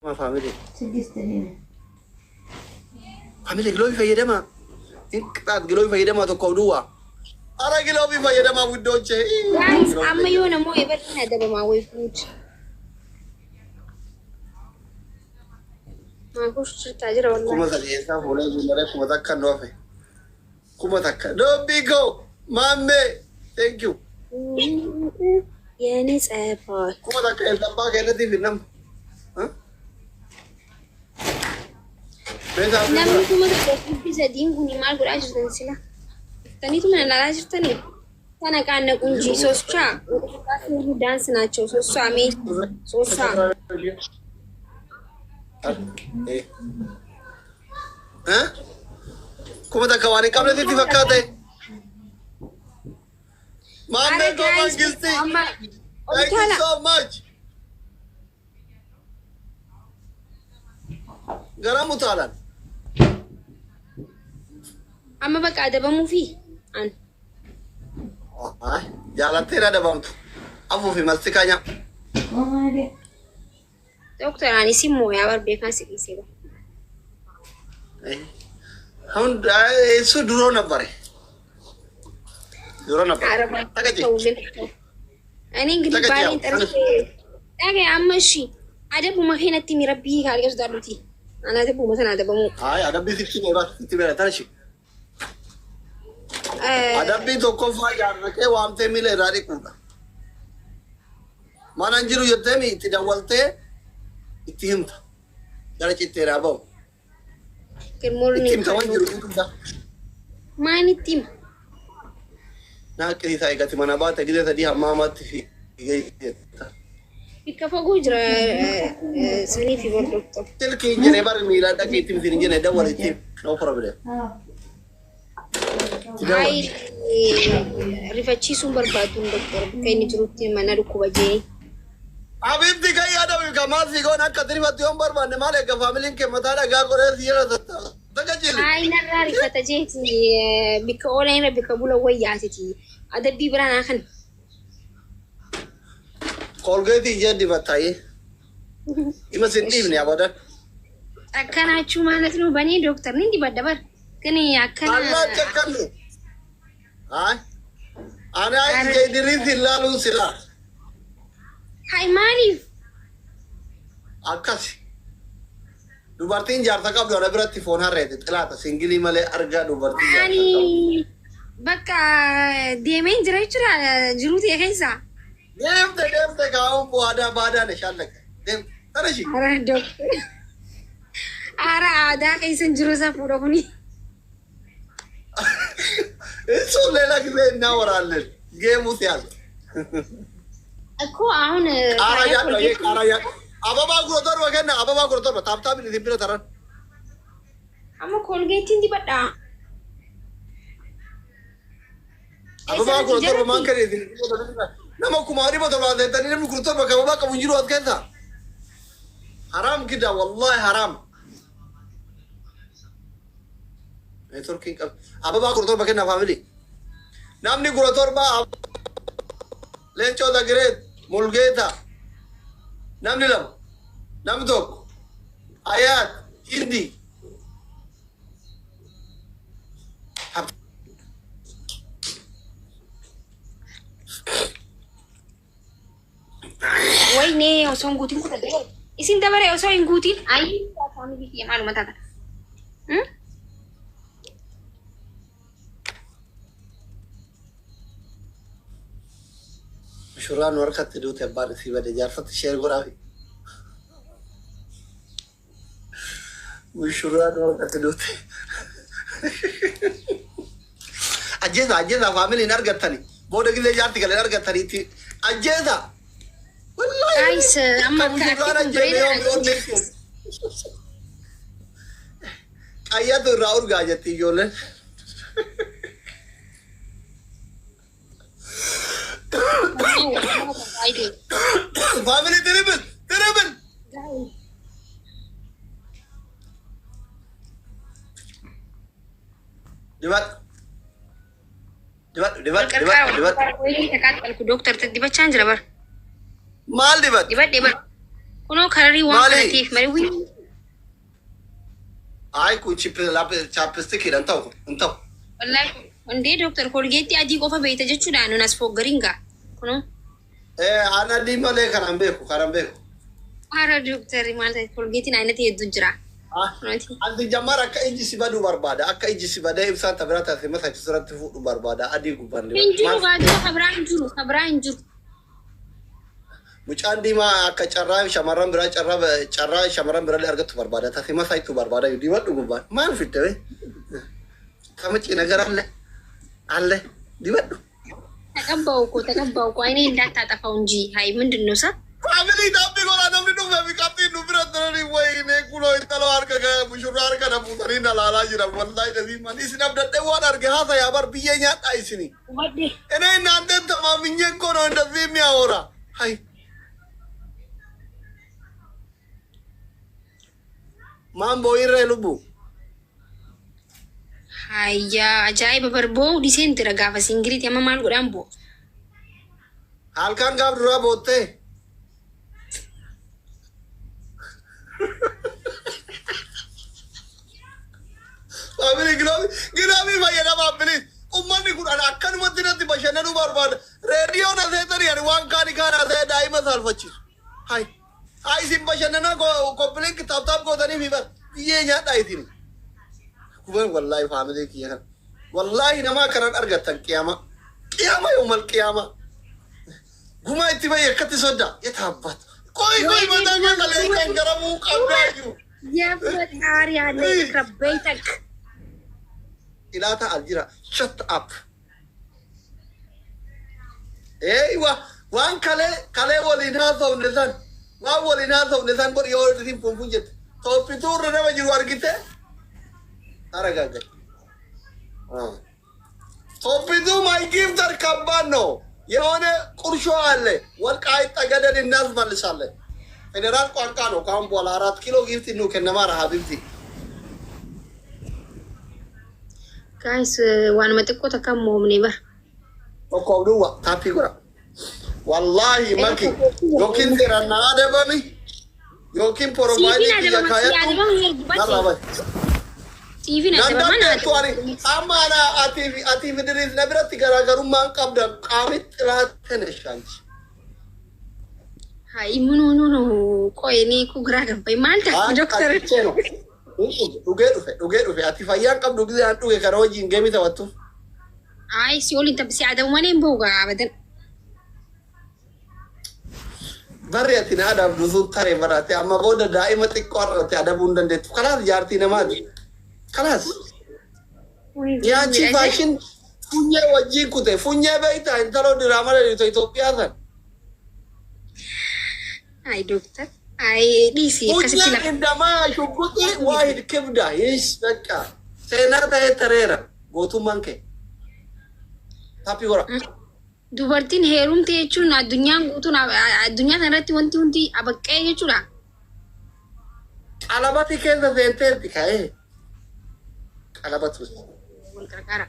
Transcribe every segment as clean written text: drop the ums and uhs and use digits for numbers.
ما فاميلي سجستني فاميلي قلوبي فيدما إنك تات قلوبي فيدما تقودوا أنا قلوبي فيدما ودوجه guys amma yoo namoo ebalina dabama way food ma kush tajira wallahi كم تجيسا فولا جمرة كم تكا نوفي كم تكا no bigo mame thank you yani tsafa كم تكا الدبا كده دي فينام ها بس namni kuma bisa diinguni maal godhaa jirtan sila taniitu mana ilaalaa jirtanii kana qaanna qunjii soochaa daansi naachoo soochaa mee soochaa ها كم تكا واني قبل دي تفكرت mame go mangilti thank you so much garam utalan amma bakka adabamuu fi an jaalattee dabamtu afuufi mastikanya ماما doktoraan isin mooyaa barbeekan si dhiisee ba አሁን እሱ ድሮ ነበር araba ተቀጭ ta'uuleen ani እንግዲህ ተቀጭ baay'een xaree dhagee amma ishii adabuma keenatti mi rabbii kaalqees daadhuti ana adabuma sana adabamuu አይ አዳቢ ሲቲ ነው ራስ ሲቲ በላ ታንሺ አዳቢ tokkoፋ ያረቀ ዋምቴ ሚለ ራሪ ቁጣ ማናንጅሩ የተሚ ትደወልቴ ኢትህምታ ዳረጭቴ ራባው good morning ኢትህምታ ወንጅሩ ቁጣ maanittim ናቅሪ ሳይጋቲ ማናባተ ጊዜ ተዲ ሀማማት ይገይታ bikka fagoo jira sanii fi bar doktor ስልክ እንጀኔ ባር ሚላ ዳቂ ኢትም ሲን እንጀኔ ደወለቲ ኖ ፕሮብሌም ay rifachiisuun barbaaduun doktor bakka inni jirutti mana dhukkuba jee Abibti kai ada kamasi ko nakatri mati ombar banne male ka family ke matala ga kore sira daga jili ay narraa rifata jeeti bikka ooleen irra bikka bula wayyaatiti adabbii biraa kan colgate jadi batai ima sindi ni abada akkanaachuu ማለት ነው በእኔ ዶክተር ነኝ እንዲበደበር ግን akkana Allah cekkan ay ana ai idiri silalu sila hay maaliif akas dubartiin jaarta qabdu ana biratti foon harreete xilaata singilii malee argaa dubartii ani bakka deemeen jira jechuudha jiruuti keessa deemte kaa'uun bu'aadaa baadaa na shaallaka deemte tana shi ara doktor ara aadaa keessan jiru isa fuudha kuni እሱን ሌላ ጊዜ እናወራለን ጌሙ ሲያዝ እኮ አሁን ቃራያ አበባ ጉሮቶር ወገና አበባ ጉሮቶር ታብታብ ሊብረ ተረን አሞ ኮልጌት እንዲበዳ አበባ ጉሮቶር ማንከሬ ነማ ኩማሪ በተባ ዘንተኒ ነም ጉሮቶር በከበባ ቀቡንጅሩ አትከታ حرام كده والله حرام تركي أبا كورتور بكنا فاميلي نامني كورتور با لينشو دا جريد مولجيتا نامني لم نام دوك آيات هندي ወይኔ ሰውን ጉቲን ኩተ isin dabare osoo hin guutin ayi family fi maaluma taata شوران وركت دوت يبان في بدي جارفت شير غرافي وشوران وركت دوت أجهزة فاميلي نرجعتني بوده كذا جارتي كله نرجعتني تي أجهزة والله guys amma ayat raur gajati jolen family terrible debat dokter dibachaan jira bar mal debat dibat Kunoo kararii waan kanaatiif malee wii. Ay kun chapstickidhaan ta'u hin ta'u. Wallaahi hundee Dooktar Kolgeetti adii qofa beeyta jechuudhaan nun as foggariin gaa. Kunoo. Aan adii malee kanan beeku. Haara Dooktarri maal ta'e Kolgeettiin aynati hedduu jira. Anti jamar akka iji si baduu barbaada. Akka iji si badee ibsaan tabiraa taasise masa irratti fuudhu barbaada. Adii gubbaan. Hin jiru baaduu kabiraan hin jiru. Mucaan diimaa akka carraa shamarran biraa carraa shamarran biraa argattu barbaada. Taasise masa itti barbaada. Dibadhu gubbaan. Maal fitte bee? Kamichi nagar alle dibadhu. ተቀባው እኮ አይኔ እንዳታጠፋው እንጂ ሀይ ምንድን ነው ሳ ፋሚሊ ዳቢ ጎራ ነምኒ ዱፍ ቢቃጢ ዱ ብረተሪ ወይኔ ኩሎ ይተሎ አርከ ሙሽራ አርከ ደቡተሪ እንዳላላ ጅራ ወላሂ ደዚ ማን ሲናብ ደደ ዋን አርገ ሀሳ ያበር ብየኛ ጣይስኒ እኔ እናንተን ተማምኜ እኮ ነው እንደዚህ የሚያወራ ሀይ ማን ቦይሬ ልቡ Hayya ajaa'iba barboo diseen tira gaafa singiriit amma maal godhaan bo. Halkan gaaf duraa boottee. Faamili gilaabii fayyadamaa bilis. Ummanni kun akkanumatti natti bashannanuu barbaada. Reediyoon asee tarii ani waan kaani kaan asee daa'ima saalfachiisu. Hayi isin bashannanaa koppileen kitaabtaaf gootanii fi biyyee nyaadhaa isin. Kuban wallahi family kiyan wallahi nama kanan argatan qiyama yawmal qiyama guma itti bay yakati sodda yatabat koy mata ngale kan garamu qabaju ya fatari ale rabbaytak ilata aljira shut up eywa wan kale wolina zawnesan wa wolina zawnesan bor yo din pompunjet to pitur na majiru argite Aragaga. Topidu my gift dar kabano. Yone kursho alle. Walqait tagada dinnas malsalle. Federal qankano kam bola 4 kilo gift nu kenamara habibti. Guys wan matikko takam momni bar. Oko duwa tapi gora. Wallahi maki. Yokin tirana ade bani. Yokin poromai ki kaya. Nalla TV na mana amana ati vidris nabirati garagaruman qabda qamit rateneshanch hay no koyni ku graga bay malta doctor cheno duge ati fayyan qabdu gize an duge kana wajin gemi tawattu ay si oli tabsi adam wani boga abadan bariyati na adam duzu tare barate amma boda daimati qorrate adabun dande khalas jarti namadi خلاص يا شي فاشن فنيا وجهي كده فنيا بيتا انت لو دراما لو ايثيوبيا ذا اي دكتور اي دي سي كسيلا عندما شغوتي واحد كبدا يس بقى سيناتا تريرا غوتو مانكي tapi ora dubartiin heerumte jechuun addunyaan guutuun addunyaa kanarratti wanti hundi abaqqee jechuudha alabati keessa seenteerti ka'ee Alabat was. Walqarqara.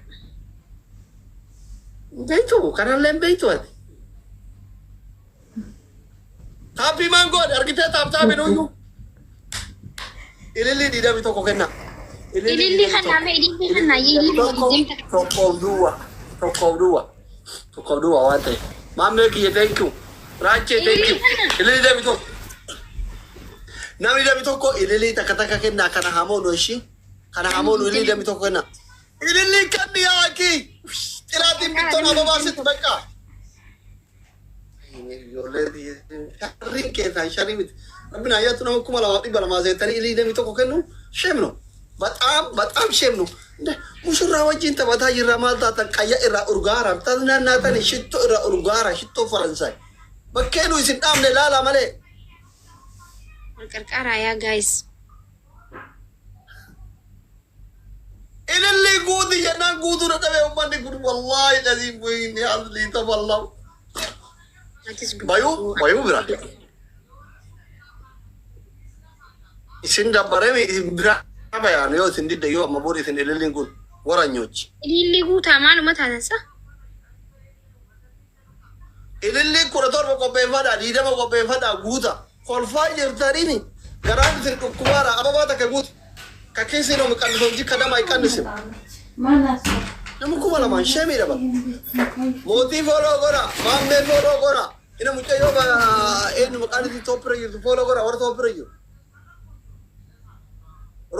Beito, kanalleen beito ati. Tapi mango argite taaptaabi nuyu. Ililli didami tokko kenna. Ililli kanna yilli tokko duwa waan ta'e. Maamne kiyya thank you. Raache thank you. Ililli dami tokko. Namni dami tokko ililli takka kenna kana hamoo no ishii. Kana amonu ili dami tokko kenna. Ililli kanni yaaki. Tiraatiin bittoon ababaa sitti bakka. Ijoollee sharriin keessaa sharrii miti. Rabbina ayyaatu nama 2,200 seetanii ililli dami tokko kennu shemno. Bataam shemno. Mushurraa wajjin taphataa jirra maal taatan qayya irraa urgaara. Tasnaannaatani shittoo irraa urgaara shittoo Faransaay. Bakkeenu isin dhaamne laala malee. Walqarqara yaa guys. Ililli guuti jennaan guutuu dadhabee ummanni kun wallaahi dhasiin bu'inni asli taballahu. Bayuu bira. Isin dabbaree isin bira bayaan yoo isin didda yoo amma booda isin ililliin kun waranyochi. Ililli guutaa maaluma taatansa? Ililliin 17 qopheeffadhaa 20 qopheeffadhaa guuta kolfaa jirtaniini garaan isin dhukkubaadha ababaa takka guutu ka keessi nama qallisomji kadama ay qallisim Manas. nama kuma lamaan shemii dhaba mootii fooloo godha maammee fooloo godha ina mucayyoo ba eenyu maqaan isin toopira jirtu fooloo godha warra toopira jiru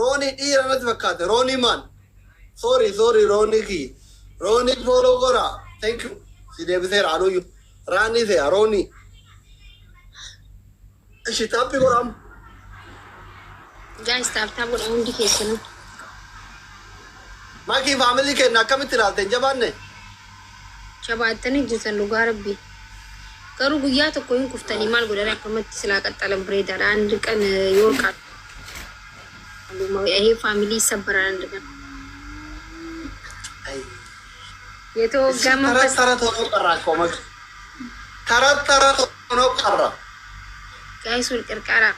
roonii dhiira natti fakkaate roonii maan sorry roonii kii roonii fooloo godha thank you si deebiseera anuyyuu raanii se'a roonii ishi taappi godhamu Guys, taaptaa godha hundi keessanuu. Maki family kenna akkamitti ilaalteen jabaanne? Jabaattanii jirtan dhugaa rabbii. Garuu guyyaa tokko hin kuftanii maal godhanii akkamatti silaa qaxxalan bareedaadha. Andi qan yoo qabu. Yahee faamilii sabbaraan andi qan. Yeetoo gama Tara tokko qarraa koomatu. Tara tokko qarraa. Guys, wal qarqaaraa.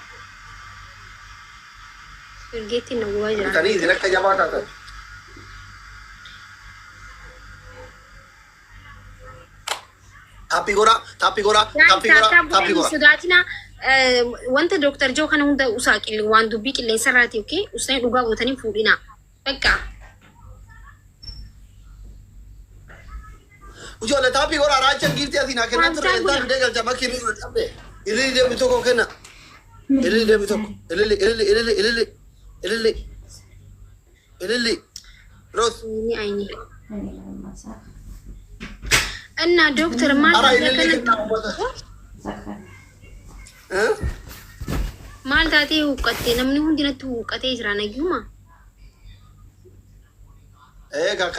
Ergeetti na bu'aa jira. Tanii isin akka jabaa taatan. Taappi godhaa. Sodaatina wanta Dr. Joe kana hunda usaa waan dubbii qilleensa irraati okay? Usanii dhugaa gootanii fuudhina. Bakka. Ujoollee taappi godhaa raachan giiftii asiin haa kennan ture entaan fidee galcha makki inni dura dhabde. Ilili deemi tokko kenna. Ilili deemi tokko. Ilili. Roos. Ini ayni. Enna Dr. maal Ara ilili kenna ummata. maal taatee huqqattee namni hundinatti huqqatee jira nayyuma. Eegaa